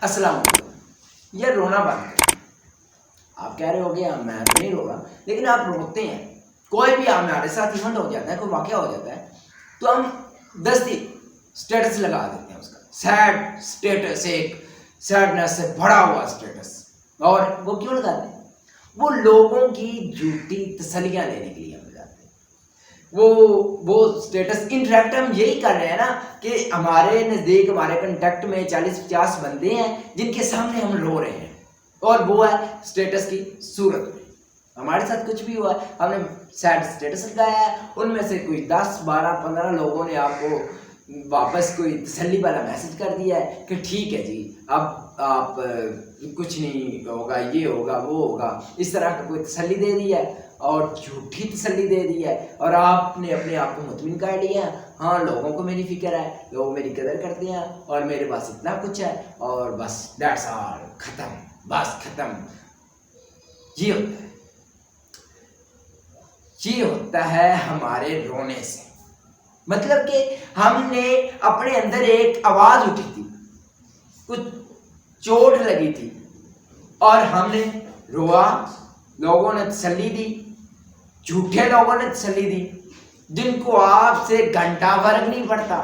अस्सलाम वालेकुम। ये रोना बंद करें। आप कह रहे होगे मैं तो नहीं रो रहा, लेकिन आप रोते हैं। कोई भी हमारे साथ इवेंट हो जाता है, कोई वाकया हो जाता है, तो हम 10 दिन स्टेटस लगा देते हैं उसका, सैड स्टेटस, एक सैडनेस से भरा हुआ स्टेटस। और वो क्यों लगाते हैं? वो लोगों की झूठी तसल्लियां लेने के लिए हम लगाते हैं। वो स्टेटस इंटरेक्ट हम यही कर रहे हैं ना कि हमारे नज़दीक, हमारे कंटेक्ट में 40-50 बंदे हैं जिनके सामने हम रो रहे हैं, और वो है स्टेटस की सूरत में। हमारे साथ कुछ भी हुआ है, हमने सैड स्टेटस लगाया है, उनमें से कोई 10, 12, 15 लोगों ने आपको वापस कोई तसल्ली वाला मैसेज कर दिया है कि ठीक है जी, अब आप कुछ नहीं होगा, ये होगा, वो होगा, इस तरह का कोई तसल्ली दे दी है, और झूठी तसल्ली दे दी है, और आपने अपने आप को मुतमिन कर लिया। हाँ, लोगों को मेरी फिक्र है, लोग मेरी कदर करते हैं, और मेरे पास इतना कुछ है, और बस दैट्स ऑल, खत्म, बस खत्म। ये होता है, ये होता है हमारे रोने से। मतलब कि हमने अपने अंदर एक आवाज उठी थी, कुछ चोट लगी थी, और हमने रोआ, लोगों ने तसल्ली दी, झूठे लोगों ने तसल्ली दी, जिनको आपसे घंटा फर्क नहीं पड़ता,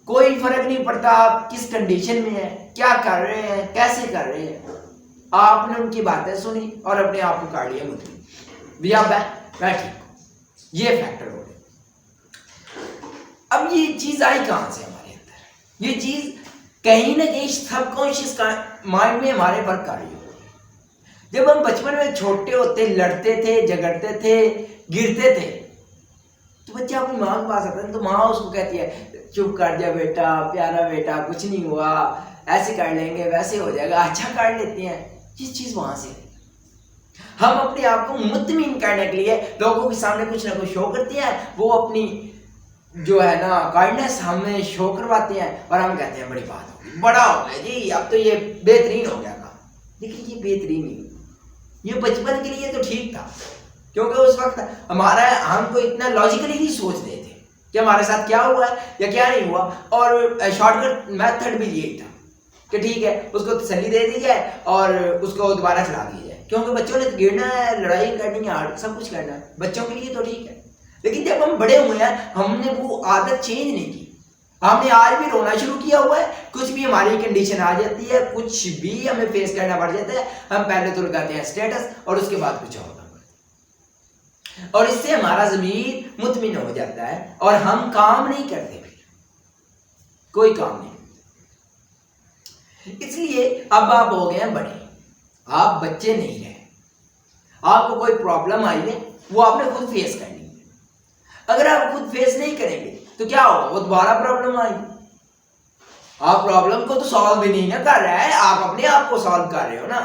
कोई फर्क नहीं पड़ता आप किस कंडीशन में है, क्या कर रहे हैं, कैसे कर रहे हैं। आपने उनकी बातें सुनी और अपने आप को काट लिया मुतमिन, भैया मैं ठीक हूं। ये फैक्टर हो गए। अब ये चीज आई कहां से हमारे अंदर? ये चीज कहीं ना कहीं सबकॉन्शियस माइंड में हमारे वर्क कर रही हो। जब हम बचपन में छोटे होते, लड़ते थे, झगड़ते थे, गिरते थे, तो बच्चा अपनी माँ के पास आता है तो माँ उसको कहती है चुप कर जा बेटा, प्यारा बेटा, कुछ नहीं हुआ, ऐसे कर लेंगे, वैसे हो जाएगा, अच्छा कर लेते हैं। ये चीज वहां से हम अपने आप को मुतमिन करने के लिए लोगों के सामने कुछ ना कुछ शो करते हैं, वो अपनी जो है ना काइंडनेस हमें शो करवाते हैं, और हम कहते हैं बड़ी बात हो गई, बड़ा हो गया जी, अब तो ये बेहतरीन हो गया था। लेकिन ये बेहतरीन नहीं, ये बचपन के लिए तो ठीक था, क्योंकि उस वक्त हम कोई इतना लॉजिकली नहीं सोच रहे थे कि हमारे साथ क्या हुआ है या क्या नहीं हुआ, और शॉर्टकट मेथड भी यही था कि ठीक है, उसको तसल्ली दे दी जाए और उसको दोबारा चला दिया जाए, क्योंकि बच्चों ने तो गिरना है, लड़ाई करनी है, सब कुछ करना है, बच्चों के लिए तो ठीक है। लेकिन जब हम बड़े हुए हैं, हमने वो आदत चेंज नहीं की। हमने आज भी रोना शुरू किया हुआ है, कुछ भी हमारी कंडीशन आ जाती है, कुछ भी हमें फेस करना पड़ जाता है, हम पहले तो लगाते हैं स्टेटस और उसके बाद कुछ और, और इससे हमारा ज़मीर मुतमिन हो जाता है और हम काम नहीं करते, फिर कोई काम नहीं। इसलिए अब आप हो गए हैं बड़े, आप बच्चे नहीं रहे। आपको कोई प्रॉब्लम आई है, वो आपने खुद फेस करनी है। अगर आप खुद फेस नहीं करेंगे तो क्या होगा? वो दोबारा प्रॉब्लम आएगी। आप प्रॉब्लम को तो सॉल्व भी नहीं ना कर रहे हैं, आप अपने आप को सॉल्व कर रहे हो ना,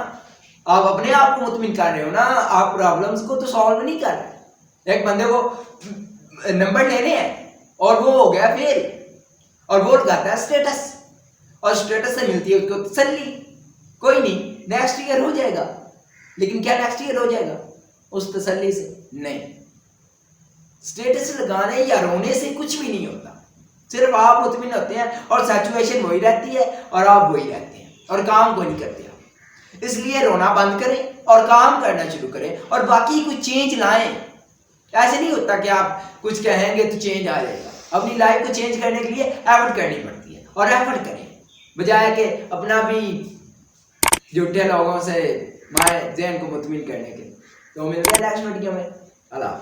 आप अपने आप को मुतमिन कर रहे हो ना, आप प्रॉब्लम्स को तो सॉल्व नहीं कर रहे। एक बंदे को नंबर लेने हैं और वो हो गया फेल, और वो लगाता है स्टेटस, और स्टेटस से मिलती है उसको तसल्ली, कोई नहीं, नेक्स्ट ईयर हो जाएगा। लेकिन क्या नेक्स्ट ईयर हो जाएगा उस तसल्ली से? नहीं। स्टेटस लगाने या रोने से कुछ भी नहीं होता, सिर्फ आप मुतमिन होते हैं और सिचुएशन वही रहती है और आप वही रहते हैं, और काम को नहीं करते आप। इसलिए रोना बंद करें और काम करना शुरू करें, और बाकी कुछ चेंज लाएं। ऐसे नहीं होता कि आप कुछ कहेंगे तो चेंज आ जाएगा। अपनी लाइफ को चेंज करने के लिए एफर्ट करनी पड़ती है, और एफर्ट करें, बजाय कि अपना भी झूठे लोगों से माए ज़हन को मुतमिन करने के। तो मिलते हैं नेक्स्ट वीडियो में। अल्लाह।